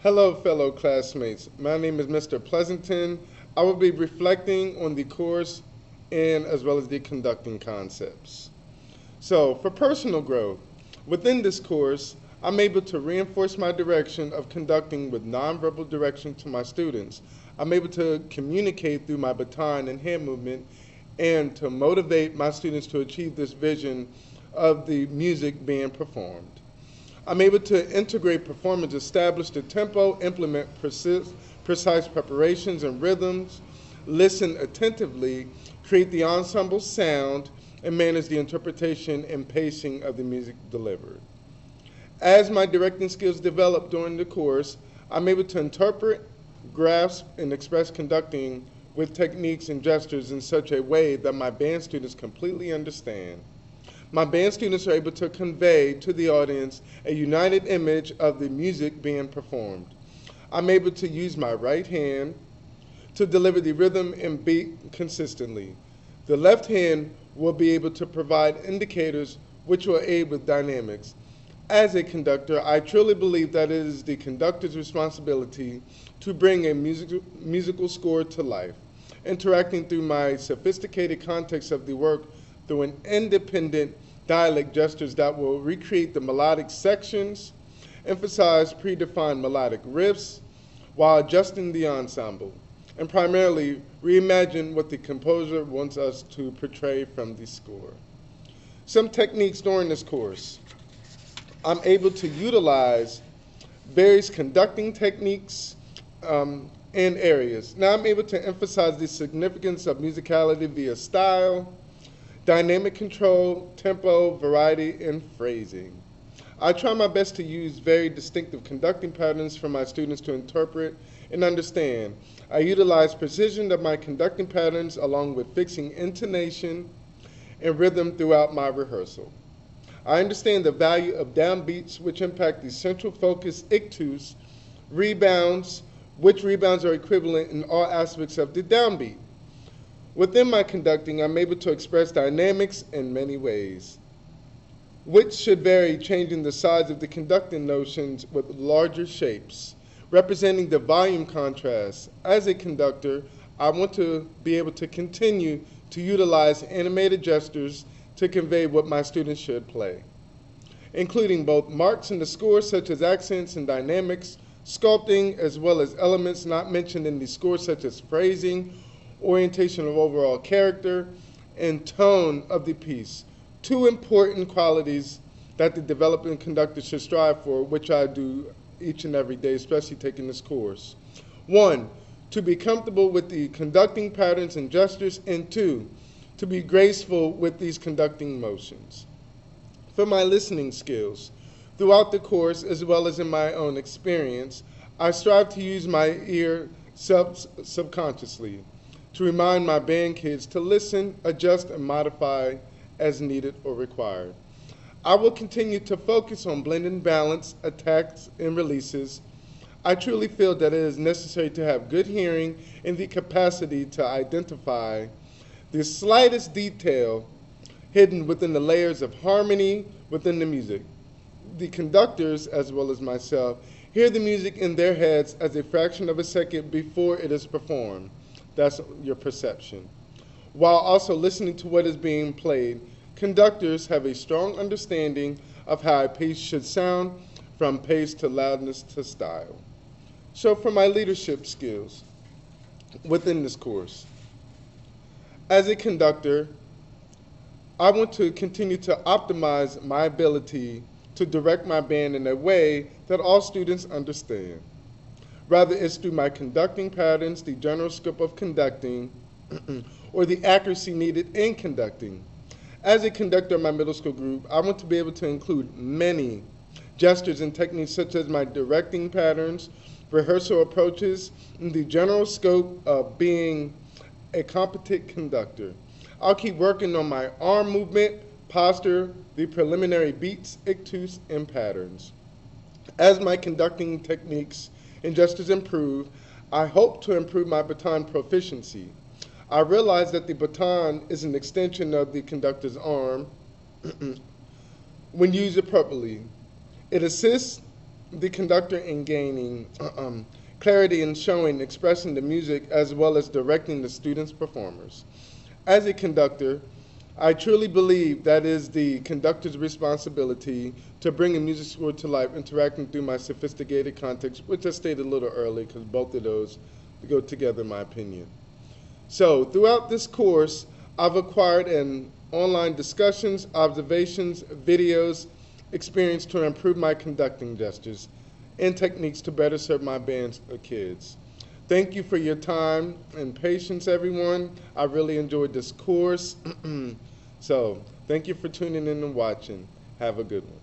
Hello, fellow classmates. My name is Mr. Pleasanton. I will be reflecting on the course and as well as the conducting concepts. So, for personal growth, within this course, I'm able to reinforce my direction of conducting with nonverbal direction to my students. I'm able to communicate through my baton and hand movement and to motivate my students to achieve this vision of the music being performed. I'm able to integrate performance, establish the tempo, implement precise preparations and rhythms, listen attentively, create the ensemble sound, and manage the interpretation and pacing of the music delivered. As my directing skills develop during the course, I'm able to interpret, grasp, and express conducting with techniques and gestures in such a way that my band students completely understand. My band students are able to convey to the audience a united image of the music being performed. I'm able to use my right hand to deliver the rhythm and beat consistently. The left hand will be able to provide indicators which will aid with dynamics. As a conductor, I truly believe that it is the conductor's responsibility to bring a musical score to life, interacting through my sophisticated context of the work through an independent dialect gestures that will recreate the melodic sections, emphasize predefined melodic riffs, while adjusting the ensemble, and primarily reimagine what the composer wants us to portray from the score. Some techniques during this course. I'm able to utilize various conducting techniques and areas. Now I'm able to emphasize the significance of musicality via style, dynamic control, tempo, variety, and phrasing. I try my best to use very distinctive conducting patterns for my students to interpret and understand. I utilize precision of my conducting patterns along with fixing intonation and rhythm throughout my rehearsal. I understand the value of downbeats which impact the central focus ictus, rebounds, which rebounds are equivalent in all aspects of the downbeat. Within my conducting, I'm able to express dynamics in many ways, which should vary, changing the size of the conducting notions with larger shapes, representing the volume contrast. As a conductor, I want to be able to continue to utilize animated gestures to convey what my students should play, including both marks in the score such as accents and dynamics, sculpting, as well as elements not mentioned in the score such as phrasing, orientation of overall character, and tone of the piece. Two important qualities that the developing conductor should strive for, which I do each and every day, especially taking this course. One, to be comfortable with the conducting patterns and gestures, and two, to be graceful with these conducting motions. For my listening skills, throughout the course as well as in my own experience, I strive to use my ear subconsciously to remind my band kids to listen, adjust, and modify as needed or required. I will continue to focus on blending balance, attacks, and releases. I truly feel that it is necessary to have good hearing and the capacity to identify the slightest detail hidden within the layers of harmony within the music. The conductors, as well as myself, hear the music in their heads as a fraction of a second before it is performed. That's your perception. While also listening to what is being played, conductors have a strong understanding of how a piece should sound, from pace to loudness to style. So for my leadership skills within this course, as a conductor, I want to continue to optimize my ability to direct my band in a way that all students understand. Rather, it's through my conducting patterns, the general scope of conducting, or the accuracy needed in conducting. As a conductor of my middle school group, I want to be able to include many gestures and techniques such as my directing patterns, rehearsal approaches, and the general scope of being a competent conductor. I'll keep working on my arm movement, posture, the preliminary beats, ictus, and patterns. As my conducting techniques and gestures improve, I hope to improve my baton proficiency. I realize that the baton is an extension of the conductor's arm when used appropriately. It assists the conductor in gaining clarity in showing, expressing the music, as well as directing the students' performers. As a conductor, I truly believe that is the conductor's responsibility to bring a music score to life, interacting through my sophisticated context, which I stated a little early because both of those go together in my opinion. So throughout this course, I've acquired an online discussions, observations, videos, experience to improve my conducting gestures and techniques to better serve my bands of kids. Thank you for your time and patience, everyone. I really enjoyed this course. So thank you for tuning in and watching. Have a good one.